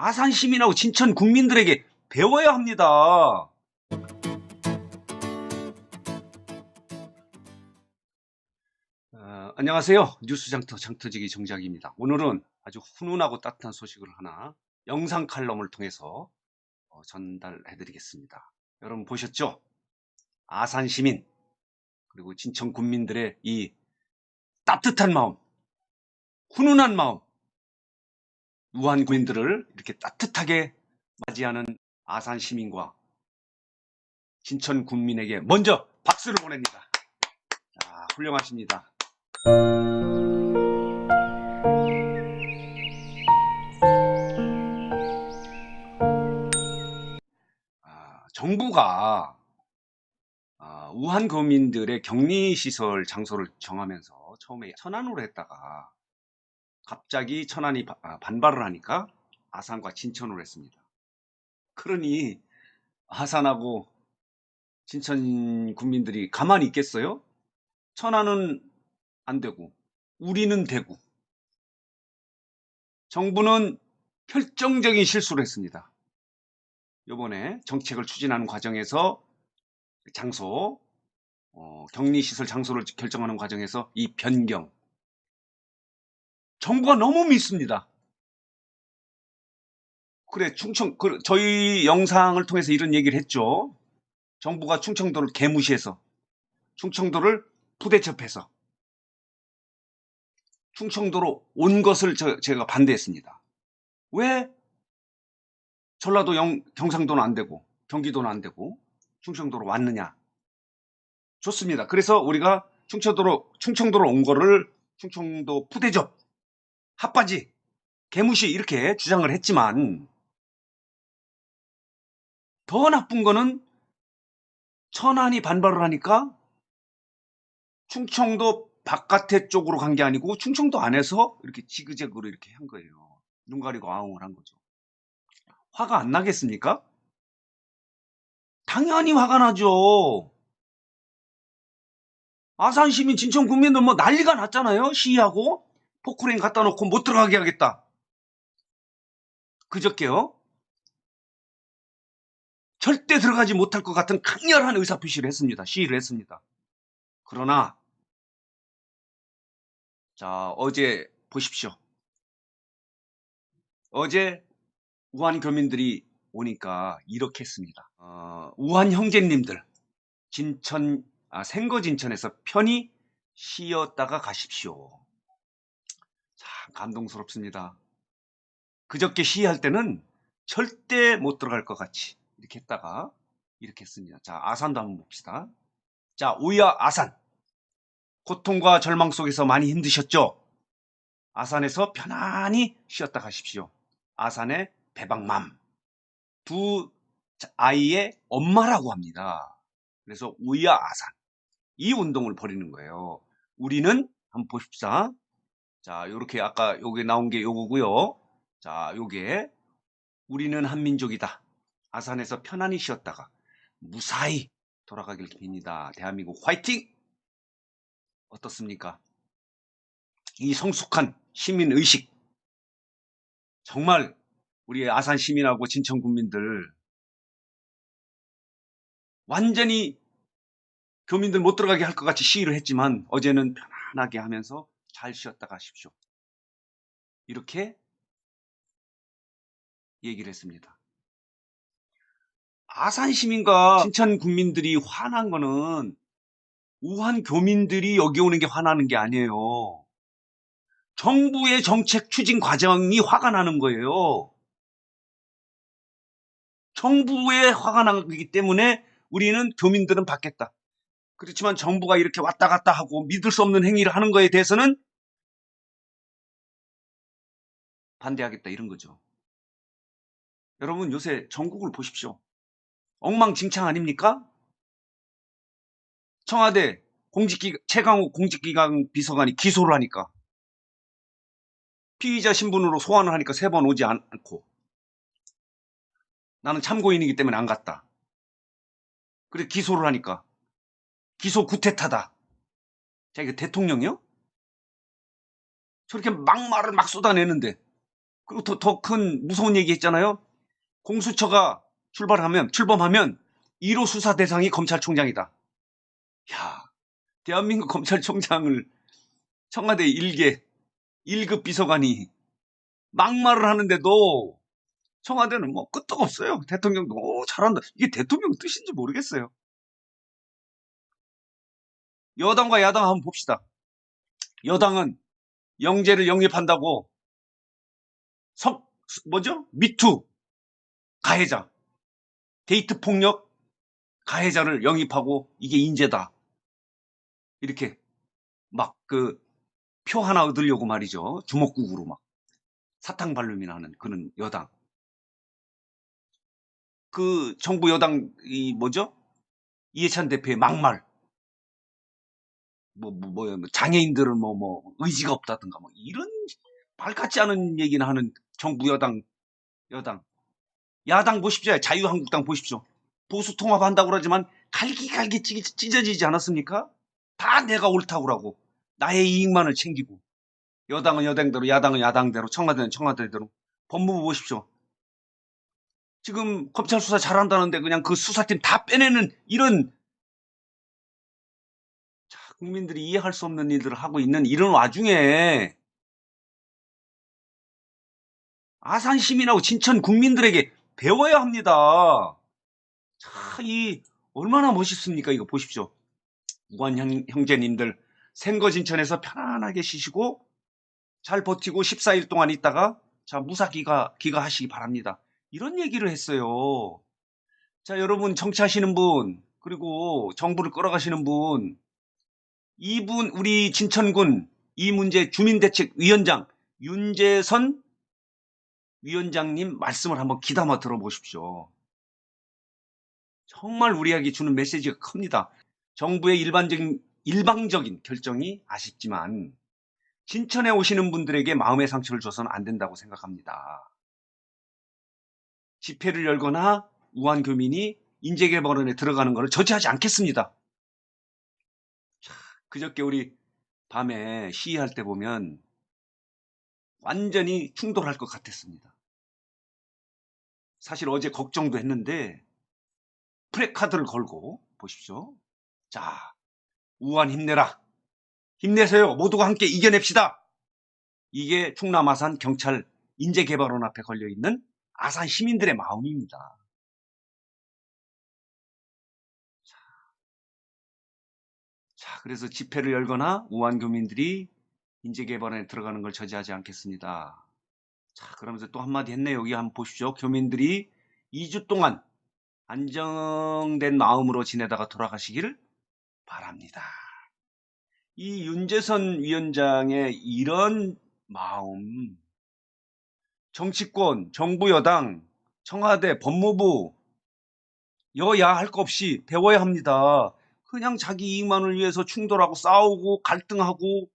아산 시민하고 진천 국민들에게 배워야 합니다. 안녕하세요. 뉴스장터 장터지기 정작입니다. 오늘은 아주 훈훈하고 따뜻한 소식을 하나 영상 칼럼을 통해서 전달해 드리겠습니다. 여러분 보셨죠? 아산 시민 그리고 진천 국민들의 이 따뜻한 마음, 훈훈한 마음, 우한 국민들을 이렇게 따뜻하게 맞이하는 아산 시민과 진천 국민에게 먼저 박수를 보냅니다. 자, 훌륭하십니다. 정부가 우한 거민들의 격리시설 장소를 정하면서 처음에 천안으로 했다가 갑자기 천안이 반발을 하니까 아산과 진천으로 했습니다. 그러니 아산하고 진천 국민들이 가만히 있겠어요? 천안은 안 되고 우리는 되고. 정부는 결정적인 실수를 했습니다. 이번에 정책을 추진하는 과정에서 장소, 격리시설 장소를 결정하는 과정에서 이 변경. 정부가 너무 믿습니다. 그래, 저희 영상을 통해서 이런 얘기를 했죠. 정부가 충청도를 개무시해서, 충청도를 부대접해서, 충청도로 온 것을 제가 반대했습니다. 왜 전라도 경상도는 안 되고, 경기도는 안 되고, 충청도로 왔느냐? 좋습니다. 그래서 우리가 충청도로 온 거를 충청도 부대접, 핫바지, 개무시 이렇게 주장을 했지만, 더 나쁜 거는 천안이 반발을 하니까 충청도 바깥에 쪽으로 간 게 아니고 충청도 안에서 이렇게 지그재그로 이렇게 한 거예요. 눈 가리고 아웅을 한 거죠. 화가 안 나겠습니까? 당연히 화가 나죠. 아산 시민 진천 국민들 뭐 난리가 났잖아요. 시위하고 포크레인 갖다 놓고 못 들어가게 하겠다. 그저께요. 절대 들어가지 못할 것 같은 강렬한 의사표시를 했습니다. 시위를 했습니다. 그러나 자, 어제 보십시오. 어제 우한 교민들이 오니까 이렇게 했습니다. 우한 형제님들 생거진천에서 편히 쉬었다가 가십시오. 참 감동스럽습니다. 그저께 시위할 때는 절대 못 들어갈 것 같이 이렇게 했다가 이렇게 했습니다. 자, 아산도 한번 봅시다. 자, 오야 아산. 고통과 절망 속에서 많이 힘드셨죠? 아산에서 편안히 쉬었다 가십시오. 아산의 배방맘. 두 아이의 엄마라고 합니다. 그래서 오야 아산. 이 운동을 벌이는 거예요. 우리는 한번 보십시다. 자, 요렇게 아까 요게 나온 게 요거고요. 자, 요게 우리는 한민족이다. 아산에서 편안히 쉬었다가 무사히 돌아가길 빕니다. 대한민국 화이팅! 어떻습니까? 이 성숙한 시민의식. 정말 우리 아산 시민하고 진천 국민들 완전히 교민들 못 들어가게 할 것 같이 시위를 했지만 어제는 편안하게 하면서 잘 쉬었다 가십시오. 이렇게 얘기를 했습니다. 아산 시민과 진천 국민들이 화난 거는 우한 교민들이 여기 오는 게 화나는 게 아니에요. 정부의 정책 추진 과정이 화가 나는 거예요. 정부에 화가 나기 때문에 우리는 교민들은 받겠다. 그렇지만 정부가 이렇게 왔다 갔다 하고 믿을 수 없는 행위를 하는 거에 대해서는 반대하겠다 이런 거죠. 여러분 요새 전국을 보십시오. 엉망진창 아닙니까? 청와대 최강욱 공직기강 비서관이 기소를 하니까 피의자 신분으로 소환을 하니까 3번 오지 않고 나는 참고인이기 때문에 안 갔다. 그래 기소를 하니까 기소 구태타다. 자, 이거 대통령이요? 저렇게 막말을 막 쏟아내는데 그리고 더 큰 무서운 얘기 했잖아요. 공수처가 출범하면 1호 수사 대상이 검찰총장이다. 야, 대한민국 검찰총장을 청와대 1급 비서관이 막말을 하는데도 청와대는 뭐 끄떡없어요. 대통령도 잘한다. 이게 대통령 뜻인지 모르겠어요. 여당과 야당 한번 봅시다. 여당은 영재를 영입한다고 미투 가해자, 데이트 폭력 가해자를 영입하고 이게 인재다. 이렇게 막 표 하나 얻으려고 말이죠. 주먹국으로 막 사탕발룸이나 하는 그런 여당. 그 정부 여당 이해찬 대표의 막말. 장애인들은 의지가 없다든가 이런 말 같지 않은 얘기나 하는 정부 여당. 야당 보십시오. 자유한국당 보십시오. 보수 통합한다고 그러지만 갈기갈기 찢어지지 않았습니까? 다 내가 옳다고 그러고 나의 이익만을 챙기고 여당은 여당대로 야당은 야당대로 청와대는 청와대대로. 법무부 보십시오. 지금 검찰 수사 잘한다는데 그냥 그 수사팀 다 빼내는 이런 국민들이 이해할 수 없는 일들을 하고 있는 이런 와중에 아산 시민하고 진천 국민들에게 배워야 합니다. 얼마나 멋있습니까? 이거 보십시오. 우한 형제님들 생거진천에서 편안하게 쉬시고 잘 버티고 14일 동안 있다가 무사 귀가하시기 바랍니다. 이런 얘기를 했어요. 자, 여러분 정치하시는 분 그리고 정부를 끌어가시는 분 이분 우리 진천군 이 문제 주민대책위원장 윤재선 위원장님 말씀을 한번 귀담아 들어보십시오. 정말 우리에게 주는 메시지가 큽니다. 정부의 일방적인 결정이 아쉽지만 진천에 오시는 분들에게 마음의 상처를 줘서는 안 된다고 생각합니다. 집회를 열거나 우한 교민이 인재개발원에 들어가는 것을 저지하지 않겠습니다. 그저께 우리 밤에 시위할 때 보면 완전히 충돌할 것 같았습니다. 사실 어제 걱정도 했는데 프레카드를 걸고 보십시오. 자, 우한 힘내라. 힘내세요. 모두가 함께 이겨냅시다. 이게 충남 아산 경찰 인재개발원 앞에 걸려있는 아산 시민들의 마음입니다. 자, 그래서 집회를 열거나 우한 교민들이 인재개발원에 들어가는 걸 저지하지 않겠습니다. 자, 그러면서 또 한마디 했네요. 여기 한번 보십시오. 교민들이 2주 동안 안정된 마음으로 지내다가 돌아가시기를 바랍니다. 이 윤재선 위원장의 이런 마음, 정치권, 정부 여당, 청와대, 법무부, 여야 할 거 없이 배워야 합니다. 그냥 자기 이익만을 위해서 충돌하고 싸우고 갈등하고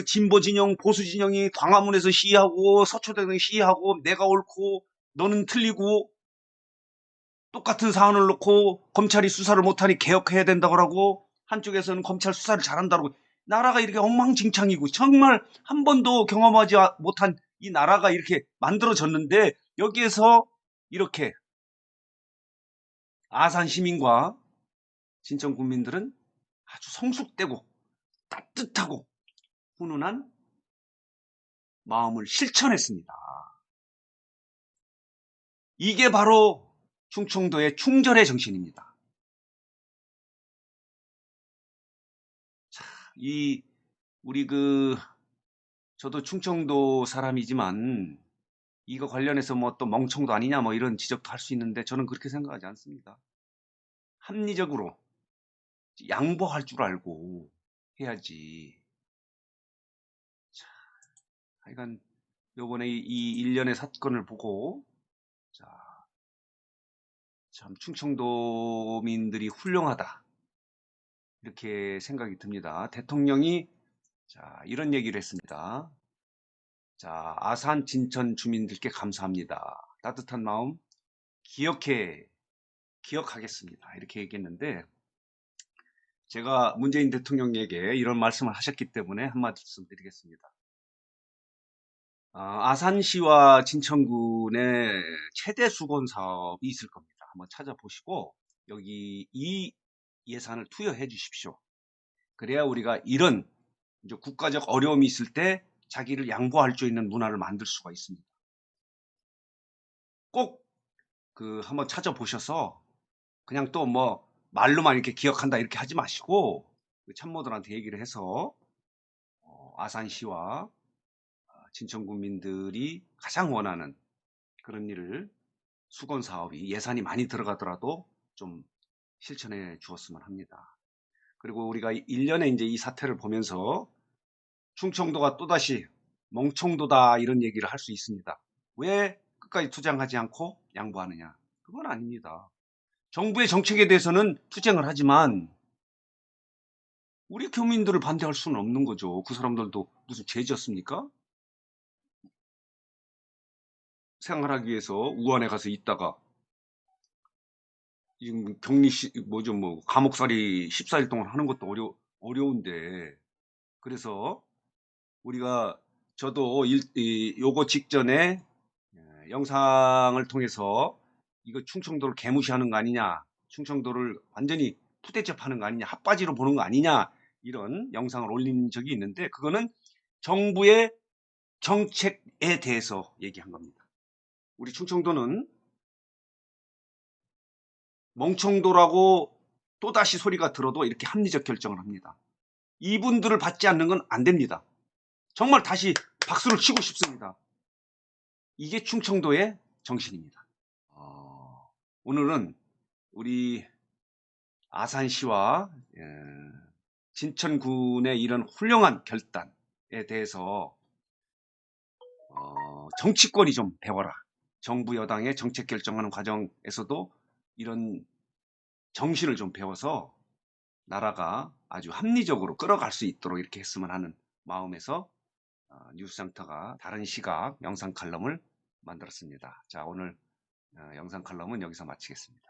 진보 진영, 보수 진영이 광화문에서 시위하고 서초대교에서 시위하고 내가 옳고 너는 틀리고 똑같은 사안을 놓고 검찰이 수사를 못하니 개혁해야 된다고 하고 한쪽에서는 검찰 수사를 잘한다고 나라가 이렇게 엉망진창이고 정말 한 번도 경험하지 못한 이 나라가 이렇게 만들어졌는데 여기에서 이렇게 아산 시민과 진천 국민들은 아주 성숙되고 따뜻하고 훈훈한 마음을 실천했습니다. 이게 바로 충청도의 충절의 정신입니다. 자, 저도 충청도 사람이지만 이거 관련해서 또 멍청도 아니냐 이런 지적도 할 수 있는데 저는 그렇게 생각하지 않습니다. 합리적으로 양보할 줄 알고 해야지. 자, 하여간 요번에 이 일련의 사건을 보고 참 충청도민들이 훌륭하다 이렇게 생각이 듭니다. 대통령이 이런 얘기를 했습니다. 아산 진천 주민들께 감사합니다. 따뜻한 마음 기억하겠습니다. 이렇게 얘기했는데 제가 문재인 대통령에게 이런 말씀을 하셨기 때문에 한마디 말씀드리겠습니다. 아산시와 진천군의 최대 수건 사업이 있을 겁니다. 한번 찾아보시고 여기 이 예산을 투여해 주십시오. 그래야 우리가 이런 이제 국가적 어려움이 있을 때 자기를 양보할 수 있는 문화를 만들 수가 있습니다. 꼭 한번 찾아보셔서 그냥 또 뭐 말로만 이렇게 기억한다 이렇게 하지 마시고 그 참모들한테 얘기를 해서 아산시와 진천 구민들이 가장 원하는 그런 일을 수건 사업이 예산이 많이 들어가더라도 좀 실천해 주었으면 합니다. 그리고 우리가 1년에 이제 이 사태를 보면서 충청도가 또다시 멍청도다 이런 얘기를 할 수 있습니다. 왜 끝까지 투쟁하지 않고 양보하느냐? 그건 아닙니다. 정부의 정책에 대해서는 투쟁을 하지만 우리 교민들을 반대할 수는 없는 거죠. 그 사람들도 무슨 죄 지었습니까? 생활하기 위해서 우한에 가서 있다가 지금 뭐죠, 감옥살이 14일 동안 하는 것도 어려운데 그래서 우리가 저도 요거 직전에 영상을 통해서 이거 충청도를 개무시하는 거 아니냐, 충청도를 완전히 푸대접하는 거 아니냐, 핫바지로 보는 거 아니냐 이런 영상을 올린 적이 있는데 그거는 정부의 정책에 대해서 얘기한 겁니다. 우리 충청도는 멍청도라고 또다시 소리가 들어도 이렇게 합리적 결정을 합니다. 이분들을 받지 않는 건 안 됩니다. 정말 다시 박수를 치고 싶습니다. 이게 충청도의 정신입니다. 오늘은 우리 아산시와 진천군의 이런 훌륭한 결단에 대해서 정치권이 좀 배워라. 정부 여당의 정책 결정하는 과정에서도 이런 정신을 좀 배워서 나라가 아주 합리적으로 끌어갈 수 있도록 이렇게 했으면 하는 마음에서 뉴스센터가 다른 시각 영상 칼럼을 만들었습니다. 자, 오늘 영상 칼럼은 여기서 마치겠습니다.